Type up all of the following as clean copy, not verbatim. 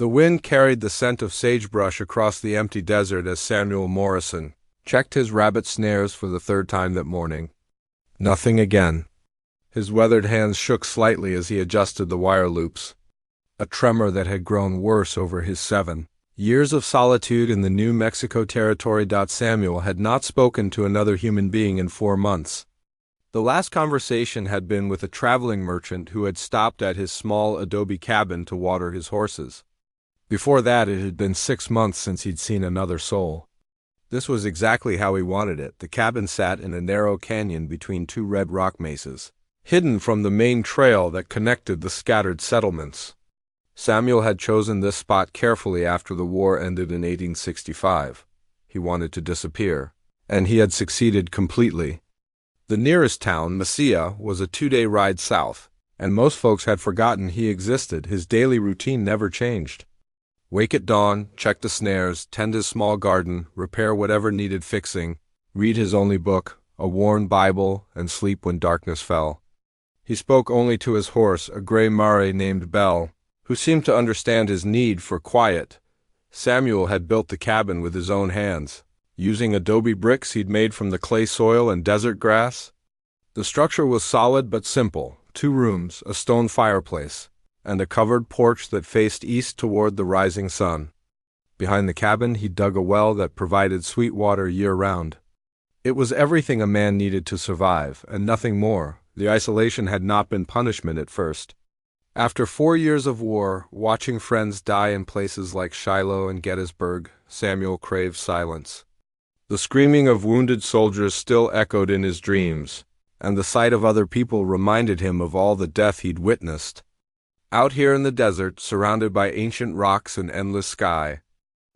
The wind carried the scent of sagebrush across the empty desert as Samuel Morrison checked his rabbit snares for the third time that morning. Nothing again. His weathered hands shook slightly as he adjusted the wire loops, a tremor that had grown worse over his 7 years of solitude in the New Mexico territory. Samuel had not spoken to another human being in 4 months. The last conversation had been with a traveling merchant who had stopped at his small adobe cabin to water his horses. Before that, it had been 6 months since he'd seen another soul. This was exactly how he wanted it. The cabin sat in a narrow canyon between 2 red rock mesas, hidden from the main trail that connected the scattered settlements. Samuel had chosen this spot carefully after the war ended in 1865. He wanted to disappear, and he had succeeded completely. The nearest town, Mesilla, was a 2-day ride south, and most folks had forgotten he existed. His daily routine never changed. Wake at dawn, check the snares, tend his small garden, repair whatever needed fixing, read his only book, a worn Bible, and sleep when darkness fell. He spoke only to his horse, a gray mare named Belle, who seemed to understand his need for quiet. Samuel had built the cabin with his own hands, using adobe bricks he'd made from the clay soil and desert grass. The structure was solid but simple: 2 rooms, a stone fireplace, and a covered porch that faced east toward the rising sun. Behind the cabin, he dug a well that provided sweet water year-round. It was everything a man needed to survive, and nothing more. The isolation had not been punishment at first. After 4 years of war, watching friends die in places like Shiloh and Gettysburg, Samuel craved silence. The screaming of wounded soldiers still echoed in his dreams, and the sight of other people reminded him of all the death he'd witnessed. Out here in the desert, surrounded by ancient rocks and endless sky,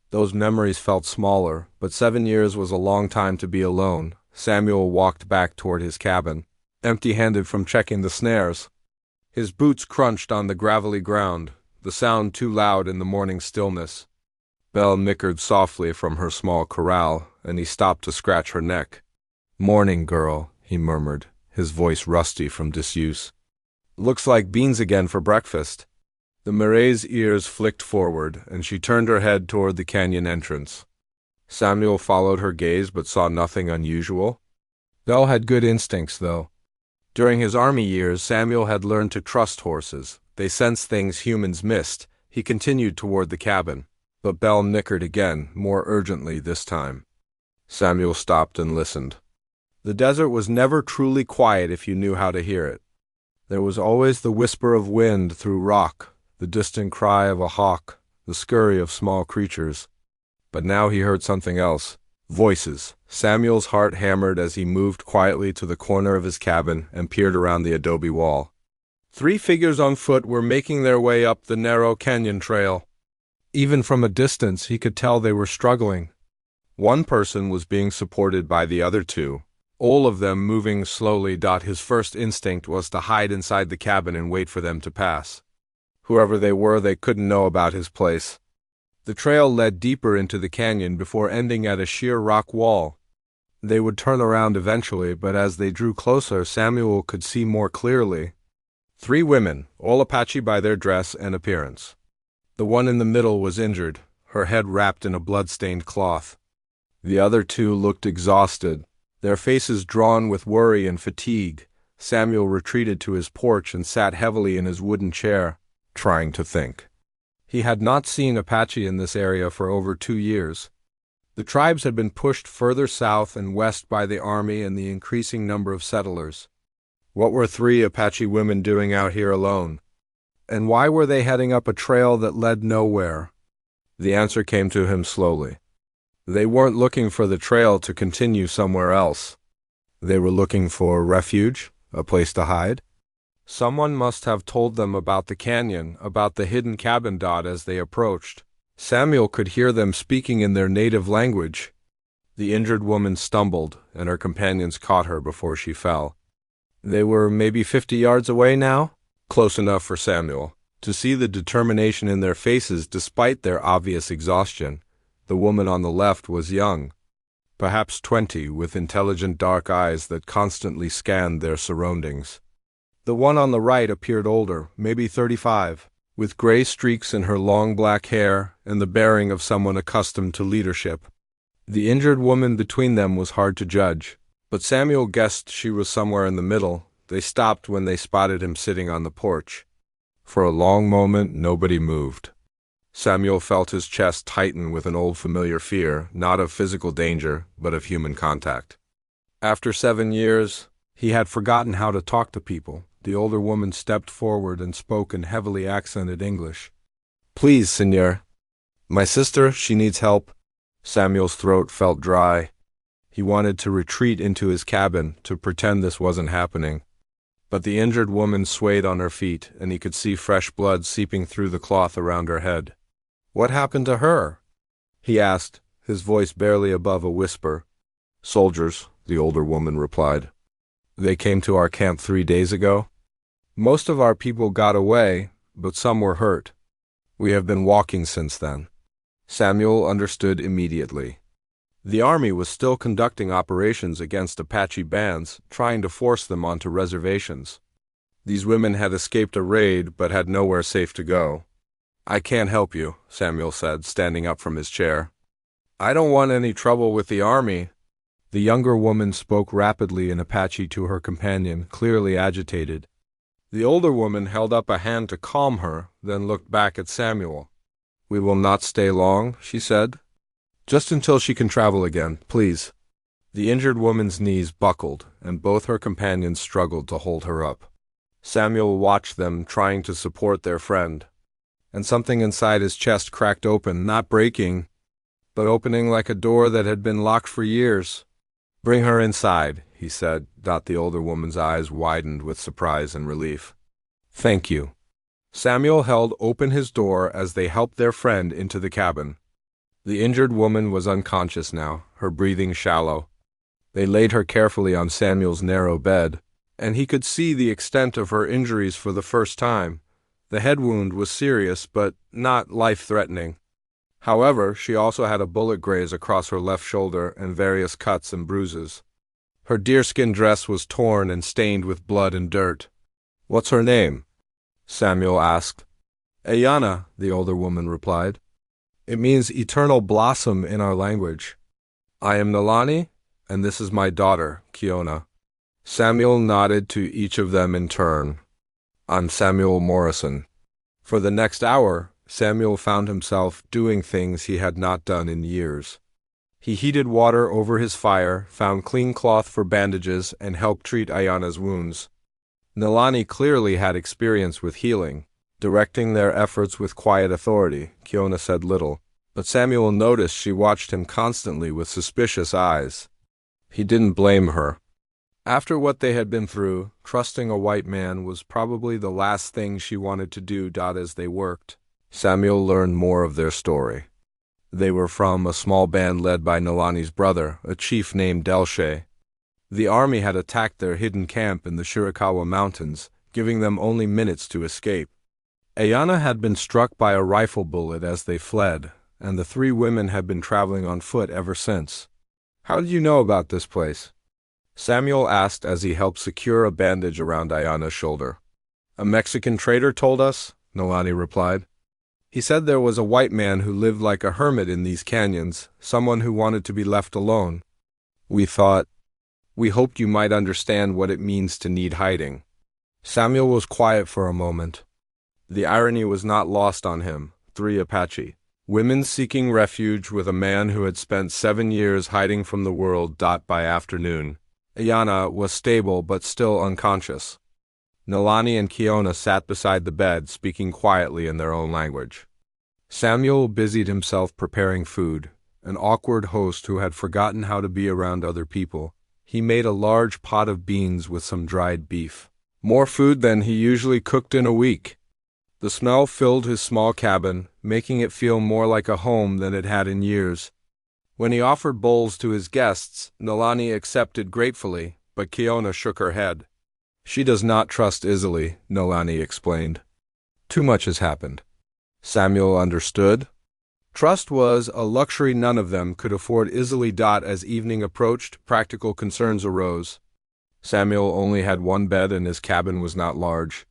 those memories felt smaller, but 7 years was a long time to be alone. Samuel walked back toward his cabin, empty-handed from checking the snares. His boots crunched on the gravelly ground, the sound too loud in the morning stillness. Belle nickered softly from her small corral, and he stopped to scratch her neck. "Morning, girl," he murmured, his voice rusty from disuse. "Looks like beans again for breakfast." The mare's ears flicked forward, and she turned her head toward the canyon entrance. Samuel followed her gaze but saw nothing unusual. Belle had good instincts, though. During his army years, Samuel had learned to trust horses. They sensed things humans missed. He continued toward the cabin, but Belle nickered again, more urgently this time. Samuel stopped and listened. The desert was never truly quiet if you knew how to hear it. There was always the whisper of wind through rock, the distant cry of a hawk, the scurry of small creatures. But now he heard something else. Voices. Samuel's heart hammered as he moved quietly to the corner of his cabin and peered around the adobe wall. 3 figures on foot were making their way up the narrow canyon trail. Even from a distance, he could tell they were struggling. One person was being supported by the other 2, all of them moving slowly. His first instinct was to hide inside the cabin and wait for them to pass. Whoever they were, they couldn't know about his place. The trail led deeper into the canyon before ending at a sheer rock wall. They would turn around eventually, but as they drew closer, Samuel could see more clearly. 3 women, all Apache by their dress and appearance. The one in the middle was injured, her head wrapped in a blood-stained cloth. The other 2 looked exhausted, their faces drawn with worry and fatigue. Samuel retreated to his porch and sat heavily in his wooden chair, trying to think. He had not seen Apache in this area for over 2 years. The tribes had been pushed further south and west by the army and the increasing number of settlers. What were 3 Apache women doing out here alone? And why were they heading up a trail that led nowhere? The answer came to him slowly. They weren't looking for the trail to continue somewhere else. They were looking for refuge, a place to hide. Someone must have told them about the canyon, about the hidden cabin. As they approached, Samuel could hear them speaking in their native language. The injured woman stumbled, and her companions caught her before she fell. They were maybe 50 yards away now, close enough for Samuel to see the determination in their faces despite their obvious exhaustion. The woman on the left was young, perhaps 20, with intelligent dark eyes that constantly scanned their surroundings. The one on the right appeared older, maybe 35. with gray streaks in her long black hair and the bearing of someone accustomed to leadership. The injured woman between them was hard to judge, but Samuel guessed she was somewhere in the middle. They stopped when they spotted him sitting on the porch. For a long moment, nobody moved. Samuel felt his chest tighten with an old familiar fear, not of physical danger, but of human contact. After 7 years, he had forgotten how to talk to people. The older woman stepped forward and spoke in heavily accented English. "Please, senor. My sister, she needs help." Samuel's throat felt dry. He wanted to retreat into his cabin, to pretend this wasn't happening. But the injured woman swayed on her feet, and he could see fresh blood seeping through the cloth around her head. "What happened to her?" he asked, his voice barely above a whisper. "Soldiers," the older woman replied. "They came to our camp 3 days ago. Most of our people got away, but some were hurt. We have been walking since then." Samuel understood immediately. The army was still conducting operations against Apache bands, trying to force them onto reservations. These women had escaped a raid but had nowhere safe to go. "I can't help you," Samuel said, standing up from his chair. "I don't want any trouble with the army." The younger woman spoke rapidly in Apache to her companion, clearly agitated. The older woman held up a hand to calm her, then looked back at Samuel. "We will not stay long," she said. "Just until she can travel again, please." The injured woman's knees buckled, and both her companions struggled to hold her up. Samuel watched them, trying to support their friend. And something inside his chest cracked open, not breaking, but opening like a door that had been locked for years. "Bring her inside," he said. The older woman's eyes widened with surprise and relief. "Thank you." Samuel held open his door as they helped their friend into the cabin. The injured woman was unconscious now, her breathing shallow. They laid her carefully on Samuel's narrow bed, and he could see the extent of her injuries for the first time. The head wound was serious, but not life-threatening. However, she also had a bullet graze across her left shoulder and various cuts and bruises. Her deerskin dress was torn and stained with blood and dirt. "What's her name?" Samuel asked. "Ayana," the older woman replied. "It means eternal blossom in our language. I am Nalani, and this is my daughter, Kiona." Samuel nodded to each of them in turn. "I'm Samuel Morrison." For the next hour, Samuel found himself doing things he had not done in years. He heated water over his fire, found clean cloth for bandages, and helped treat Ayana's wounds. Nalani clearly had experience with healing. Directing their efforts with quiet authority, Kiona said little, but Samuel noticed she watched him constantly with suspicious eyes. He didn't blame her. After what they had been through, trusting a white man was probably the last thing she wanted to do. As they worked, Samuel learned more of their story. They were from a small band led by Nalani's brother, a chief named Delshe. The army had attacked their hidden camp in the Shirakawa Mountains, giving them only minutes to escape. Ayana had been struck by a rifle bullet as they fled, and the 3 women had been traveling on foot ever since. "How did you know about this place?" Samuel asked as he helped secure a bandage around Ayana's shoulder. "A Mexican trader told us," Nalani replied. "He said there was a white man who lived like a hermit in these canyons, someone who wanted to be left alone. We hoped you might understand what it means to need hiding." Samuel was quiet for a moment. The irony was not lost on him. 3 Apache women seeking refuge with a man who had spent 7 years hiding from the world. By afternoon, Ayana was stable but still unconscious. Nalani and Kiona sat beside the bed, speaking quietly in their own language. Samuel busied himself preparing food, an awkward host who had forgotten how to be around other people. He made a large pot of beans with some dried beef. More food than he usually cooked in a week. The smell filled his small cabin, making it feel more like a home than it had in years. When he offered bowls to his guests, Nalani accepted gratefully, but Kiona shook her head. "She does not trust easily," Nalani explained. "Too much has happened." Samuel understood. Trust was a luxury none of them could afford easily. As evening approached, practical concerns arose. Samuel only had one bed and his cabin was not large.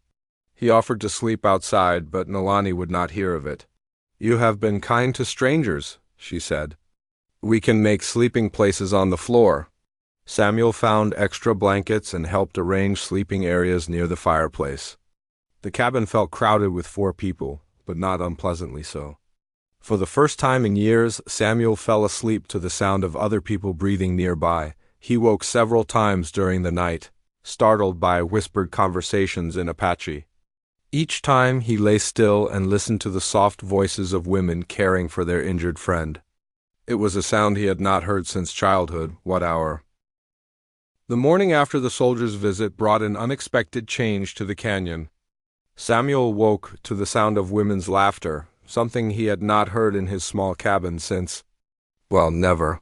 He offered to sleep outside, but Nalani would not hear of it. "You have been kind to strangers," she said. "We can make sleeping places on the floor." Samuel found extra blankets and helped arrange sleeping areas near the fireplace. The cabin felt crowded with 4 people, but not unpleasantly so. For the first time in years, Samuel fell asleep to the sound of other people breathing nearby. He woke several times during the night, startled by whispered conversations in Apache. Each time he lay still and listened to the soft voices of women caring for their injured friend. It was a sound he had not heard since childhood. What hour? The morning after the soldiers' visit brought an unexpected change to the canyon. Samuel woke to the sound of women's laughter, something he had not heard in his small cabin since, well, never.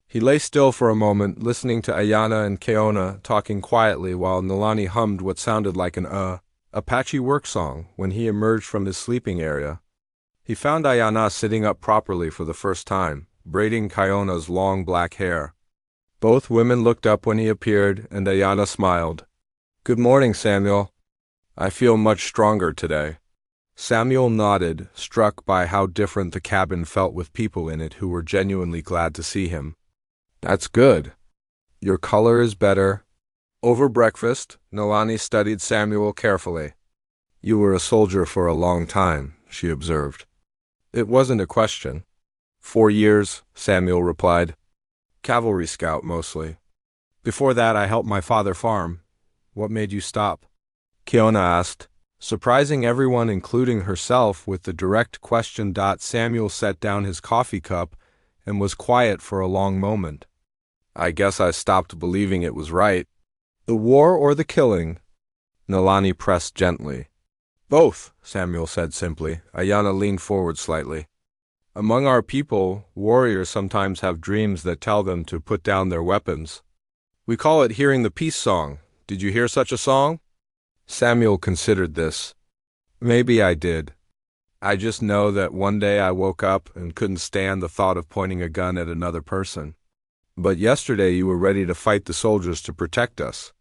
He lay still for a moment, listening to Ayana and Keona talking quietly while Nalani hummed what sounded like an Apache work song when he emerged from his sleeping area. He found Ayana sitting up properly for the first time, braiding Keona's long black hair. Both women looked up when he appeared, and Ayana smiled. "Good morning, Samuel. I feel much stronger today." Samuel nodded, struck by how different the cabin felt with people in it who were genuinely glad to see him. "That's good. Your color is better." Over breakfast, Nalani studied Samuel carefully. "You were a soldier for a long time," she observed. It wasn't a question. 4 years, Samuel replied. "Cavalry scout, mostly. Before that, I helped my father farm." "What made you stop?" Keona asked, surprising everyone including herself with the direct question. Samuel set down his coffee cup and was quiet for a long moment. "I guess I stopped believing it was right." "The war or the killing?" Nalani pressed gently. "Both," Samuel said simply. Ayana leaned forward slightly. "Among our people, warriors sometimes have dreams that tell them to put down their weapons. We call it hearing the peace song. Did you hear such a song?" Samuel considered this. "Maybe I did. I just know that one day I woke up and couldn't stand the thought of pointing a gun at another person. But yesterday you were ready to fight the soldiers to protect us."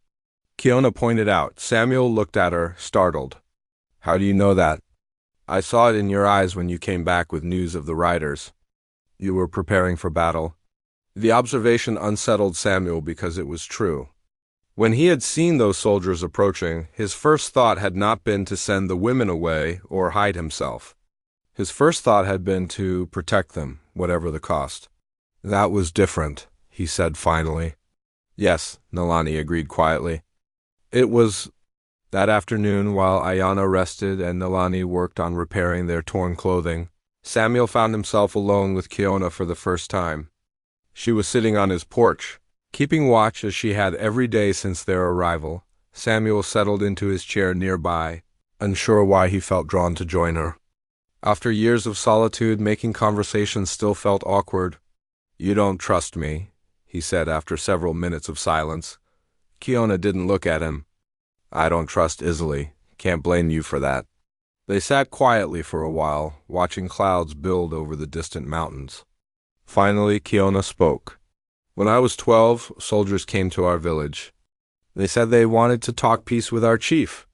Keona pointed out. Samuel looked at her, startled. "How do you know that?" "I saw it in your eyes when you came back with news of the riders. You were preparing for battle." The observation unsettled Samuel because it was true. When he had seen those soldiers approaching, his first thought had not been to send the women away or hide himself. His first thought had been to protect them, whatever the cost. "That was different," he said finally. "Yes," Nalani agreed quietly. It was that afternoon, while Ayana rested and Nalani worked on repairing their torn clothing, Samuel found himself alone with Keona for the first time. She was sitting on his porch, keeping watch as she had every day since their arrival. Samuel settled into his chair nearby, unsure why he felt drawn to join her. After years of solitude, making conversation still felt awkward. "You don't trust me," he said after several minutes of silence. Keona didn't look at him. "I don't trust easily. Can't blame you for that." They sat quietly for a while, watching clouds build over the distant mountains. Finally, Keona spoke. "When I was 12, soldiers came to our village. They said they wanted to talk peace with our chief.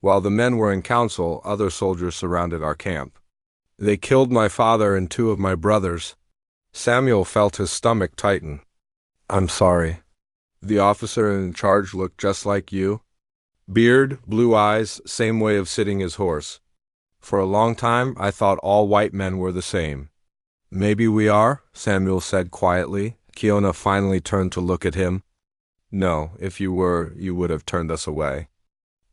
While the men were in council, other soldiers surrounded our camp. They killed my father and 2 of my brothers." Samuel felt his stomach tighten. "I'm sorry." "The officer in charge looked just like you? Beard, blue eyes, same way of sitting his horse. For a long time, I thought all white men were the same." "Maybe we are," Samuel said quietly. Keona finally turned to look at him. "No, if you were, you would have turned us away.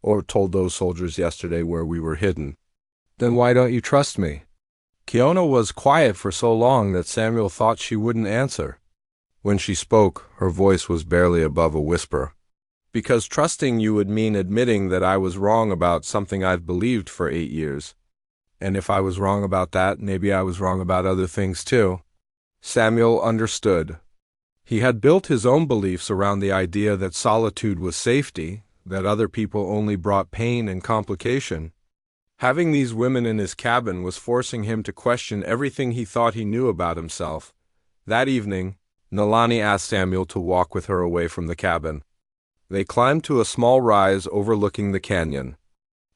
Or told those soldiers yesterday where we were hidden." "Then why don't you trust me?" Keona was quiet for so long that Samuel thought she wouldn't answer. When she spoke, her voice was barely above a whisper. "Because trusting you would mean admitting that I was wrong about something I've believed for 8 years. And if I was wrong about that, maybe I was wrong about other things too." Samuel understood. He had built his own beliefs around the idea that solitude was safety, that other people only brought pain and complication. Having these women in his cabin was forcing him to question everything he thought he knew about himself. That evening, Nalani asked Samuel to walk with her away from the cabin. They climbed to a small rise overlooking the canyon.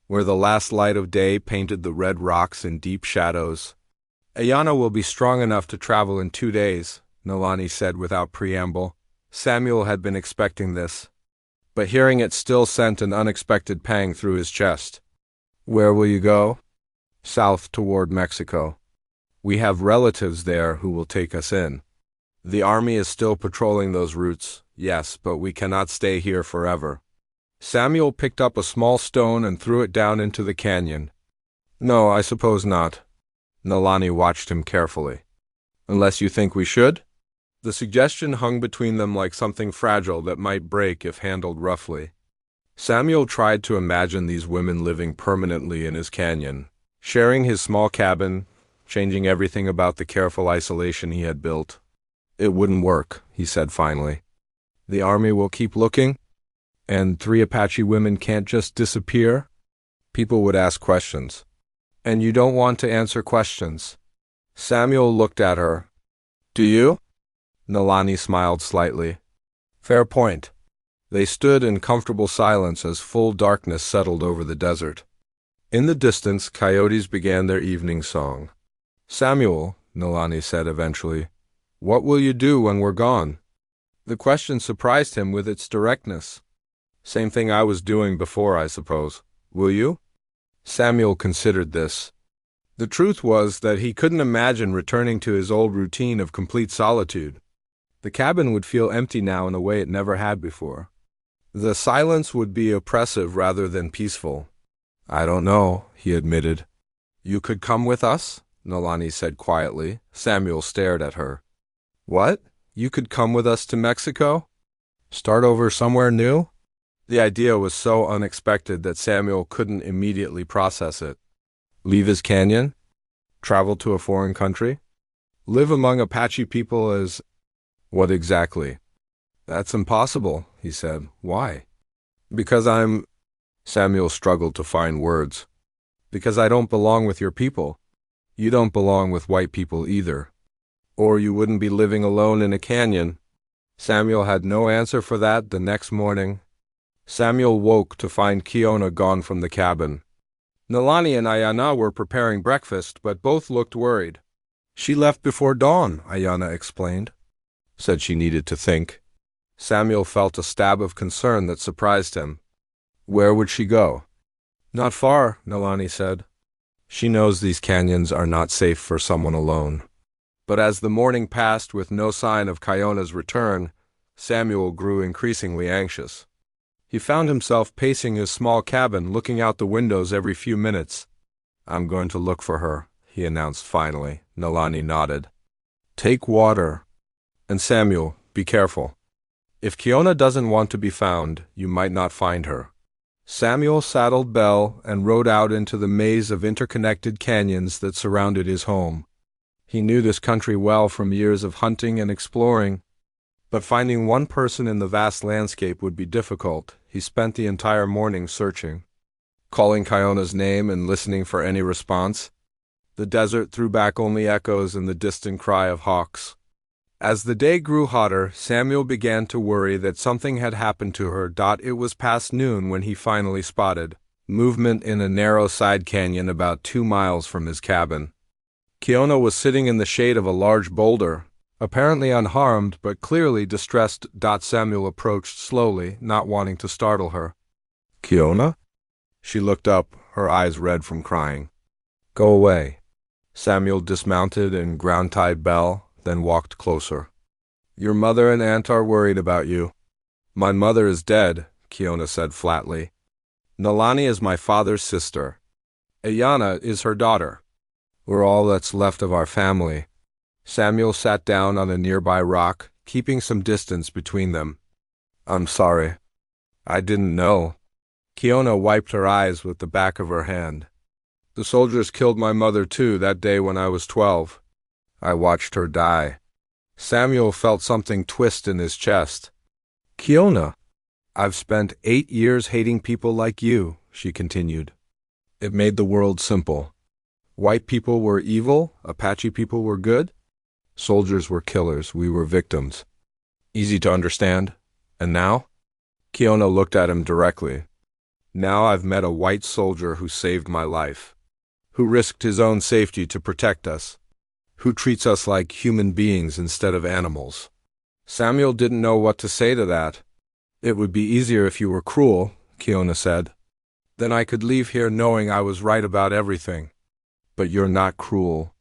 where the last light of day painted the red rocks in deep shadows. Ayana will be strong enough to travel in 2 days, Nalani said without preamble. Samuel had been expecting this, but hearing it still sent an unexpected pang through his chest. Where will you go? South toward Mexico. We have relatives there who will take us in. The army is still patrolling those routes, yes, but we cannot stay here forever. Samuel picked up a small stone and threw it down into the canyon. No, I suppose not. Nalani watched him carefully. Unless you think we should? The suggestion hung between them like something fragile that might break if handled roughly. Samuel tried to imagine these women living permanently in his canyon, sharing his small cabin, changing everything about the careful isolation he had built. It wouldn't work, he said finally. The army will keep looking, and 3 Apache women can't just disappear? People would ask questions. And you don't want to answer questions. Samuel looked at her. Do you? Nalani smiled slightly. Fair point. They stood in comfortable silence as full darkness settled over the desert. In the distance, coyotes began their evening song. Samuel, Nalani said eventually, what will you do when we're gone? The question surprised him with its directness. Same thing I was doing before, I suppose. Will you? Samuel considered this. The truth was that he couldn't imagine returning to his old routine of complete solitude. The cabin would feel empty now in a way it never had before. The silence would be oppressive rather than peaceful. I don't know, he admitted. You could come with us? Nalani said quietly. Samuel stared at her. What? You could come with us to Mexico? Start over somewhere new? The idea was so unexpected that Samuel couldn't immediately process it. Leave his canyon? Travel to a foreign country? Live among Apache people as... What exactly? That's impossible, he said. Why? Because I'm... Samuel struggled to find words. Because I don't belong with your people. You don't belong with white people either. Or you wouldn't be living alone in a canyon. Samuel had no answer for that the next morning. Samuel woke to find Kiona gone from the cabin. Nalani and Ayana were preparing breakfast, but both looked worried. She left before dawn, Ayana explained. Said she needed to think. Samuel felt a stab of concern that surprised him. Where would she go? Not far, Nalani said. She knows these canyons are not safe for someone alone. But as the morning passed with no sign of Kiona's return, Samuel grew increasingly anxious. He found himself pacing his small cabin, looking out the windows every few minutes. I'm going to look for her, he announced finally. Nalani nodded. Take water. And Samuel, be careful. If Kiona doesn't want to be found, you might not find her. Samuel saddled Belle and rode out into the maze of interconnected canyons that surrounded his home. He knew this country well from years of hunting and exploring, but finding one person in the vast landscape would be difficult. He spent the entire morning searching, calling Kiona's name and listening for any response. The desert threw back only echoes and the distant cry of hawks. As the day grew hotter, Samuel began to worry that something had happened to her. It was past noon when he finally spotted movement in a narrow side canyon about 2 miles from his cabin. Kiona was sitting in the shade of a large boulder, apparently unharmed but clearly distressed. Samuel approached slowly, not wanting to startle her. Kiona? She looked up, her eyes red from crying. Go away. Samuel dismounted and ground-tied Belle, then walked closer. Your mother and aunt are worried about you. My mother is dead, Kiona said flatly. Nalani is my father's sister. Ayana is her daughter. We're all that's left of our family. Samuel sat down on a nearby rock, keeping some distance between them. I'm sorry. I didn't know. Kiona wiped her eyes with the back of her hand. The soldiers killed my mother too that day when I was 12. I watched her die. Samuel felt something twist in his chest. Kiona, I've spent 8 years hating people like you, she continued. It made the world simple. White people were evil, Apache people were good. Soldiers were killers, we were victims. Easy to understand. And now? Kiona looked at him directly. Now I've met a white soldier who saved my life, who risked his own safety to protect us, who treats us like human beings instead of animals." Samuel didn't know what to say to that. "It would be easier if you were cruel," Kiona said. "Then I could leave here knowing I was right about everything. But you're not cruel.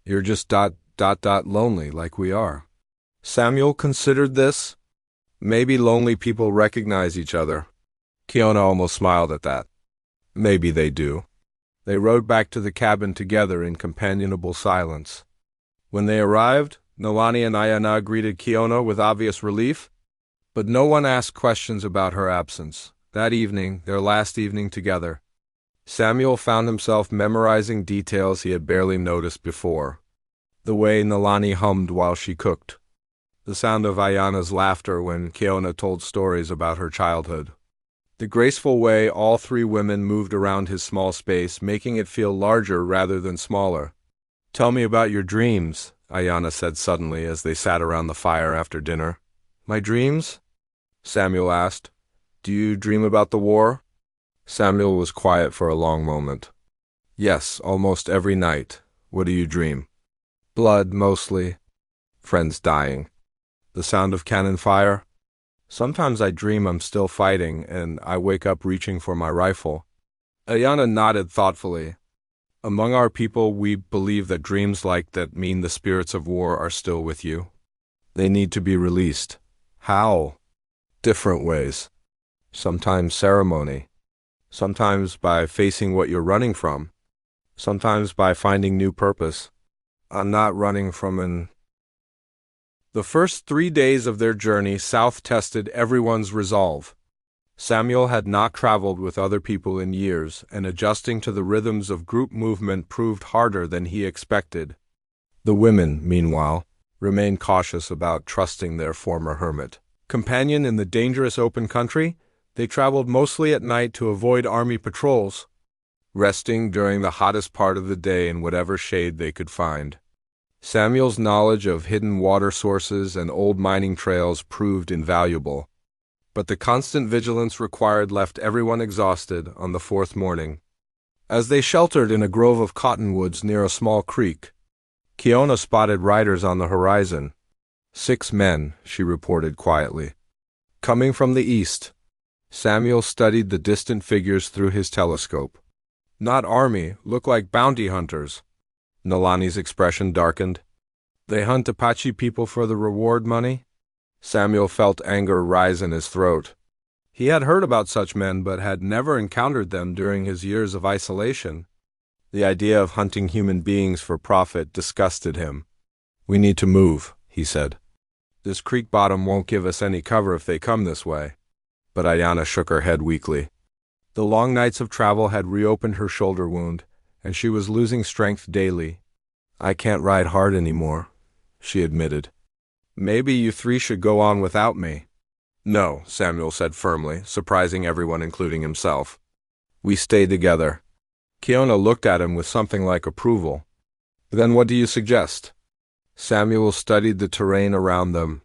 You're just lonely like we are." Samuel considered this. Maybe lonely people recognize each other. Kiona almost smiled at that. Maybe they do. They rode back to the cabin together in companionable silence. When they arrived, Nolani and Ayana greeted Kiona with obvious relief, but no one asked questions about her absence. That evening, their last evening together, Samuel found himself memorizing details he had barely noticed before. The way Nolani hummed while she cooked. The sound of Ayana's laughter when Kiona told stories about her childhood. The graceful way all three women moved around his small space, making it feel larger rather than smaller. "Tell me about your dreams," Ayana said suddenly as they sat around the fire after dinner. "My dreams?" Samuel asked. "Do you dream about the war?" Samuel was quiet for a long moment. "Yes, almost every night. What do you dream?" "Blood, mostly. Friends dying. The sound of cannon fire. Sometimes I dream I'm still fighting, and I wake up reaching for my rifle." Ayana nodded thoughtfully. "Among our people, we believe that dreams like that mean the spirits of war are still with you. They need to be released." "How?" "Different ways. Sometimes ceremony. Sometimes by facing what you're running from. Sometimes by finding new purpose. I'm not running from an..." The first 3 days of their journey south tested everyone's resolve. Samuel had not traveled with other people in years, and adjusting to the rhythms of group movement proved harder than he expected. The women, meanwhile, remained cautious about trusting their former hermit companion in the dangerous open country. They traveled mostly at night to avoid army patrols, resting during the hottest part of the day in whatever shade they could find. Samuel's knowledge of hidden water sources and old mining trails proved invaluable, but the constant vigilance required left everyone exhausted on the fourth morning. As they sheltered in a grove of cottonwoods near a small creek, Kiona spotted riders on the horizon. 6 men, she reported quietly. Coming from the east. Samuel studied the distant figures through his telescope. "Not army, look like bounty hunters." Nolani's expression darkened. "They hunt Apache people for the reward money?" Samuel felt anger rise in his throat. He had heard about such men but had never encountered them during his years of isolation. The idea of hunting human beings for profit disgusted him. "We need to move," he said. "This creek bottom won't give us any cover if they come this way." But Ayana shook her head weakly. The long nights of travel had reopened her shoulder wound, and she was losing strength daily. "I can't ride hard anymore," she admitted. "Maybe you three should go on without me." "No," Samuel said firmly, surprising everyone including himself. "We stay together." Kiona looked at him with something like approval. "Then what do you suggest?" Samuel studied the terrain around them.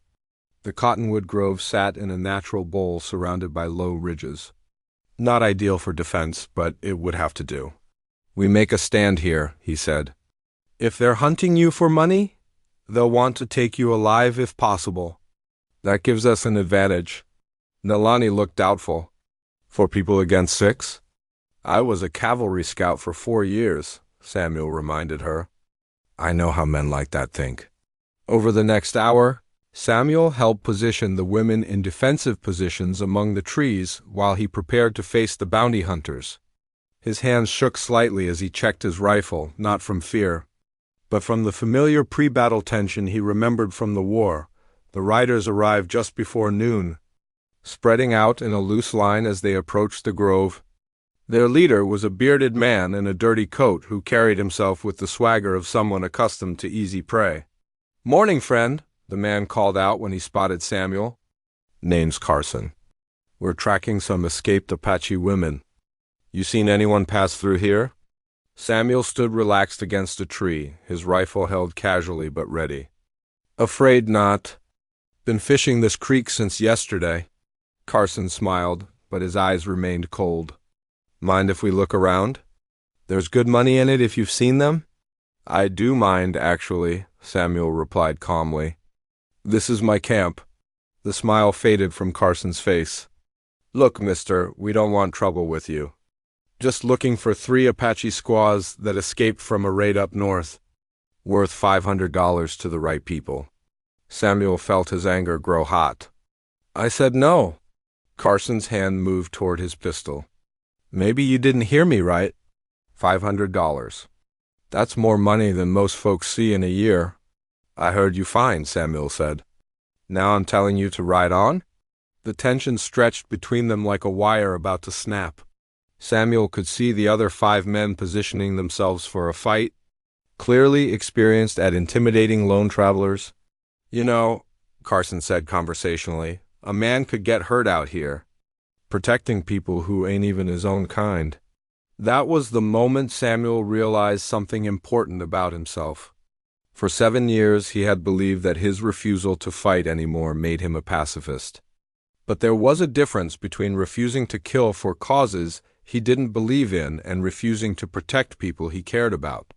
The cottonwood grove sat in a natural bowl surrounded by low ridges. Not ideal for defense, but it would have to do. "We make a stand here," he said. "If they're hunting you for money, they'll want to take you alive if possible. That gives us an advantage." Nolani looked doubtful. "For people against 6? I was a cavalry scout for 4 years, Samuel reminded her. "I know how men like that think." Over the next hour, Samuel helped position the women in defensive positions among the trees while he prepared to face the bounty hunters. His hands shook slightly as he checked his rifle, not from fear, but from the familiar pre-battle tension he remembered from the war. The riders arrived just before noon, spreading out in a loose line as they approached the grove. Their leader was a bearded man in a dirty coat who carried himself with the swagger of someone accustomed to easy prey. "Morning, friend," the man called out when he spotted Samuel. "Name's Carson. We're tracking some escaped Apache women. You seen anyone pass through here?" Samuel stood relaxed against a tree, his rifle held casually but ready. "Afraid not. Been fishing this creek since yesterday." Carson smiled, but his eyes remained cold. Mind if we look around? There's good money in it if you've seen them? I do mind, actually, Samuel replied calmly. This is my camp. The smile faded from Carson's face. Look, mister, we don't want trouble with you. Just looking for 3 Apache squaws that escaped from a raid up north. Worth $500 to the right people. Samuel felt his anger grow hot. I said no. Carson's hand moved toward his pistol. Maybe you didn't hear me right. $500. That's more money than most folks see in a year. I heard you fine, Samuel said. Now I'm telling you to ride on? The tension stretched between them like a wire about to snap. Samuel could see the other 5 men positioning themselves for a fight, clearly experienced at intimidating lone travelers. You know, Carson said conversationally, a man could get hurt out here, protecting people who ain't even his own kind. That was the moment Samuel realized something important about himself. For 7 years he had believed that his refusal to fight anymore made him a pacifist. But there was a difference between refusing to kill for causes he didn't believe in and refusing to protect people he cared about.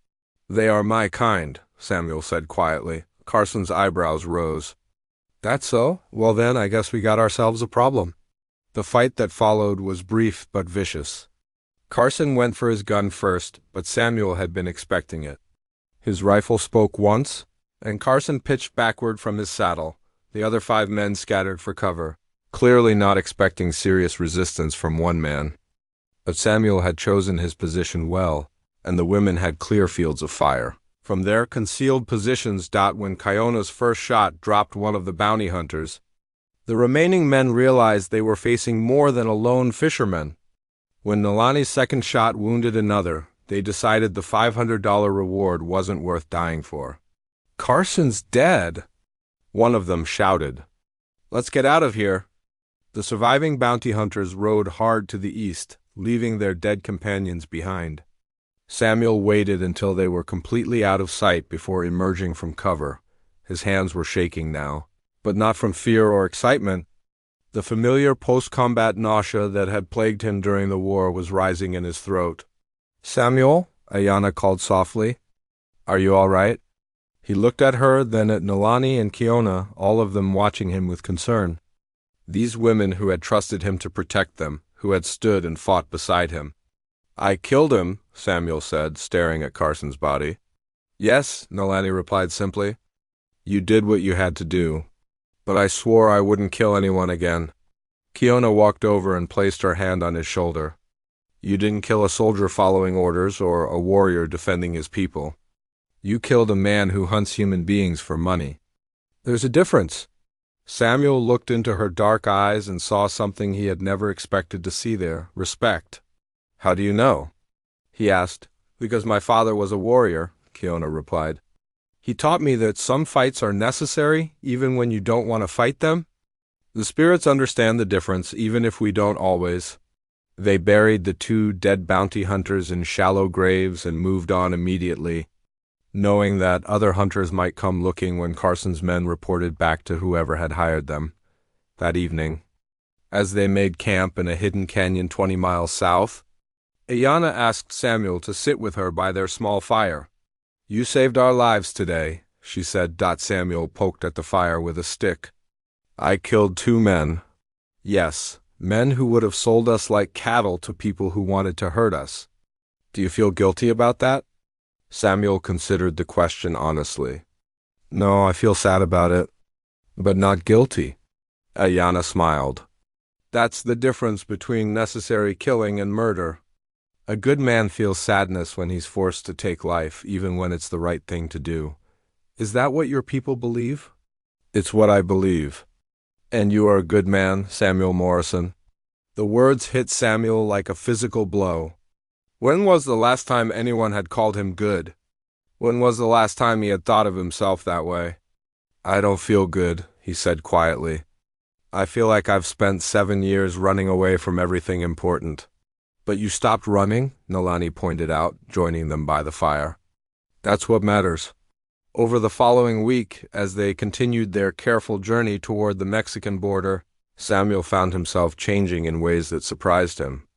They are my kind, Samuel said quietly. Carson's eyebrows rose. That so? Well then, I guess we got ourselves a problem. The fight that followed was brief but vicious. Carson went for his gun first, but Samuel had been expecting it. His rifle spoke once, and Carson pitched backward from his saddle. The other 5 men scattered for cover, clearly not expecting serious resistance from one man. But Samuel had chosen his position well, and the women had clear fields of fire. From their concealed positions, when Kiona's first shot dropped one of the bounty hunters, the remaining men realized they were facing more than a lone fisherman. When Nalani's second shot wounded another, they decided the $500 reward wasn't worth dying for. Carson's dead, one of them shouted. Let's get out of here. The surviving bounty hunters rode hard to the east, leaving their dead companions behind. Samuel waited until they were completely out of sight before emerging from cover. His hands were shaking now, but not from fear or excitement. The familiar post-combat nausea that had plagued him during the war was rising in his throat. Samuel, Ayanna called softly. Are you all right? He looked at her, then at Nalani and Kiona, all of them watching him with concern. These women who had trusted him to protect them, who had stood and fought beside him. I killed him, Samuel said, staring at Carson's body. Yes, Nalani replied simply. You did what you had to do. But I swore I wouldn't kill anyone again. Kiona walked over and placed her hand on his shoulder. You didn't kill a soldier following orders or a warrior defending his people. You killed a man who hunts human beings for money. There's a difference. Samuel looked into her dark eyes and saw something he had never expected to see there, respect. How do you know? He asked. Because my father was a warrior, Kiona replied. He taught me that some fights are necessary, even when you don't want to fight them. The spirits understand the difference, even if we don't always. They buried the 2 dead bounty hunters in shallow graves and moved on immediately, knowing that other hunters might come looking when Carson's men reported back to whoever had hired them. That evening, as they made camp in a hidden canyon 20 miles south, Ayanna asked Samuel to sit with her by their small fire. You saved our lives today, she said. Samuel poked at the fire with a stick. I killed 2 men. Yes, men who would have sold us like cattle to people who wanted to hurt us. Do you feel guilty about that? Samuel considered the question honestly. No, I feel sad about it, but not guilty. Ayanna smiled. That's the difference between necessary killing and murder. A good man feels sadness when he's forced to take life, even when it's the right thing to do. Is that what your people believe? It's what I believe. And you are a good man, Samuel Morrison. The words hit Samuel like a physical blow. When was the last time anyone had called him good? When was the last time he had thought of himself that way? I don't feel good, he said quietly. I feel like I've spent 7 years running away from everything important. But you stopped running, Nalani pointed out, joining them by the fire. That's what matters. Over the following week, as they continued their careful journey toward the Mexican border, Samuel found himself changing in ways that surprised him.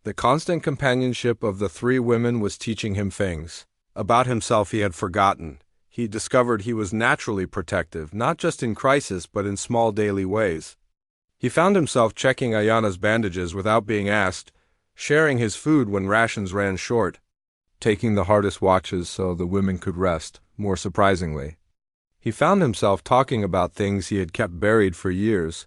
The constant companionship of the three women was teaching him things about himself he had forgotten. He discovered he was naturally protective, not just in crisis but in small daily ways. He found himself checking Ayana's bandages without being asked, sharing his food when rations ran short, taking the hardest watches so the women could rest. More surprisingly, he found himself talking about things he had kept buried for years.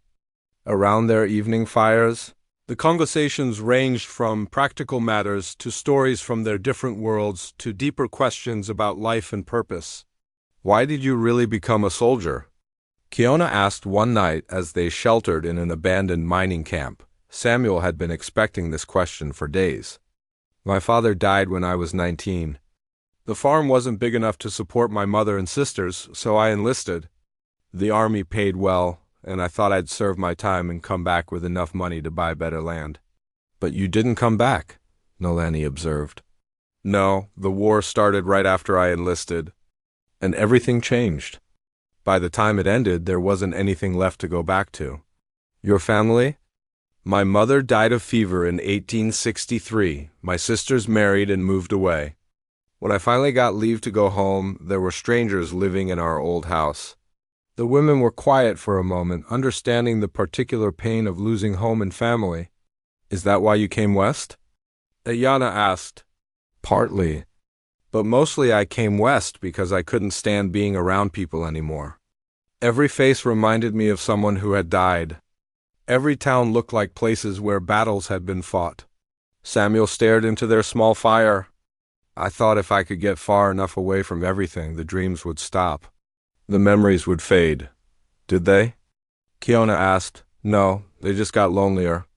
Around their evening fires, the conversations ranged from practical matters to stories from their different worlds to deeper questions about life and purpose. "Why did you really become a soldier?" Kiona asked one night as they sheltered in an abandoned mining camp. Samuel had been expecting this question for days. "My father died when I was 19. The farm wasn't big enough to support my mother and sisters, so I enlisted. The army paid well, and I thought I'd serve my time and come back with enough money to buy better land." "But you didn't come back," Nolani observed. "No, the war started right after I enlisted, and everything changed. By the time it ended, there wasn't anything left to go back to." "Your family?" "My mother died of fever in 1863. My sisters married and moved away. When I finally got leave to go home, there were strangers living in our old house." The women were quiet for a moment, understanding the particular pain of losing home and family. "Is that why you came west?" Ayana asked. "Partly. But mostly I came west because I couldn't stand being around people anymore. Every face reminded me of someone who had died. Every town looked like places where battles had been fought." Samuel stared into their small fire. "I thought if I could get far enough away from everything, the dreams would stop. The memories would fade." "Did they?" Kiona asked. "No, they just got lonelier."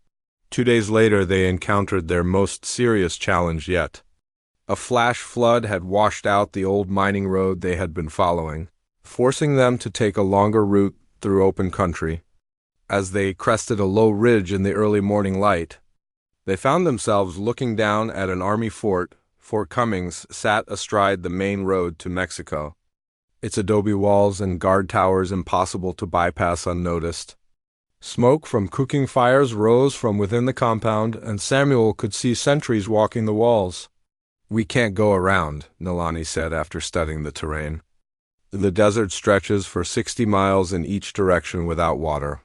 2 days later, they encountered their most serious challenge yet. A flash flood had washed out the old mining road they had been following, forcing them to take a longer route through open country. As they crested a low ridge in the early morning light, they found themselves looking down at an army fort. Fort Cummings sat astride the main road to Mexico, its adobe walls and guard towers impossible to bypass unnoticed. Smoke from cooking fires rose from within the compound, and Samuel could see sentries walking the walls. "We can't go around," Nolani said after studying the terrain. "The desert stretches for 60 miles in each direction without water.